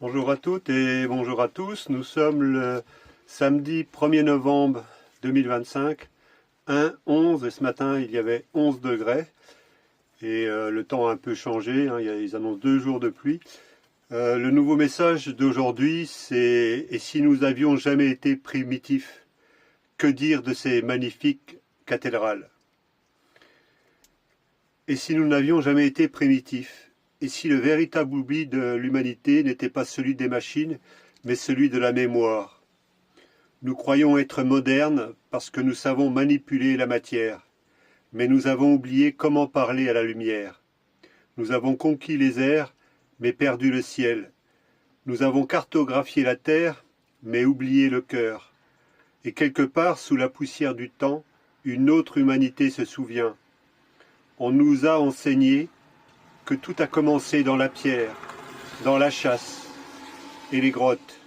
Bonjour à toutes et bonjour à tous. Nous sommes le samedi 1er novembre 2025, 1-11, et ce matin il y avait 11 degrés et le temps a un peu changé, hein, ils annoncent 2 jours de pluie. Le nouveau message d'aujourd'hui, c'est « Et si nous avions jamais été primitifs, que dire de ces magnifiques cathédrales ?» Et si nous n'avions jamais été primitifs? Et si le véritable oubli de l'humanité n'était pas celui des machines, mais celui de la mémoire? Nous croyons être modernes parce que nous savons manipuler la matière, mais nous avons oublié comment parler à la lumière. Nous avons conquis les airs, mais perdu le ciel. Nous avons cartographié la terre, mais oublié le cœur. Et quelque part, sous la poussière du temps, une autre humanité se souvient. On nous a enseigné que tout a commencé dans la pierre, dans la chasse et les grottes,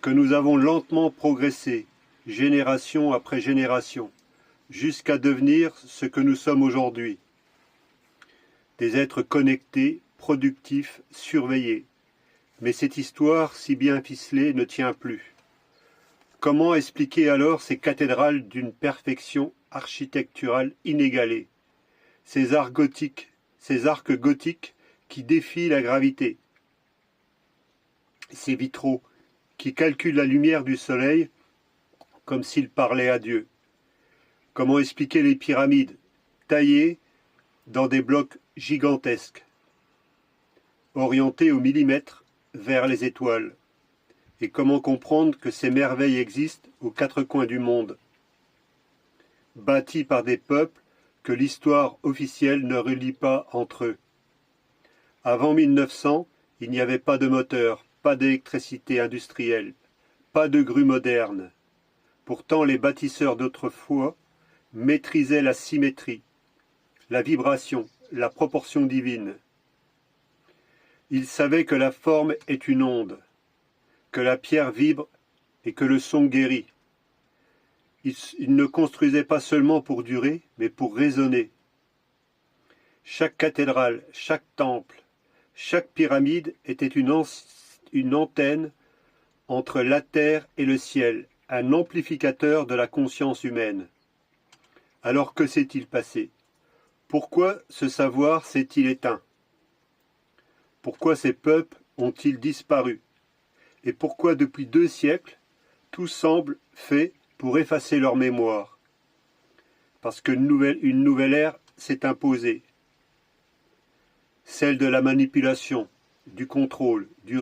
que nous avons lentement progressé, génération après génération, jusqu'à devenir ce que nous sommes aujourd'hui. Des êtres connectés, productifs, surveillés. Mais cette histoire, si bien ficelée, ne tient plus. Comment expliquer alors ces cathédrales d'une perfection architecturale inégalée, ces arcs gothiques qui défient la gravité, ces vitraux qui calculent la lumière du soleil comme s'ils parlaient à Dieu? Comment expliquer les pyramides taillées dans des blocs gigantesques, orientés au millimètre vers les étoiles? Et comment comprendre que ces merveilles existent aux quatre coins du monde, bâties par des peuples que l'histoire officielle ne relie pas entre eux? Avant 1900, il n'y avait pas de moteur, pas d'électricité industrielle, pas de grue moderne. Pourtant, les bâtisseurs d'autrefois maîtrisaient la symétrie, la vibration, la proportion divine. Ils savaient que la forme est une onde, que la pierre vibre et que le son guérit. Ils ne construisaient pas seulement pour durer, mais pour résonner. Chaque cathédrale, chaque temple, chaque pyramide était une antenne entre la terre et le ciel, un amplificateur de la conscience humaine. Alors que s'est-il passé? Pourquoi ce savoir s'est-il éteint? Pourquoi ces peuples ont-ils disparu? Et pourquoi depuis 2 siècles, tout semble fait pour effacer leur mémoire? Parce qu'une nouvelle ère s'est imposée, celle de la manipulation, du contrôle, du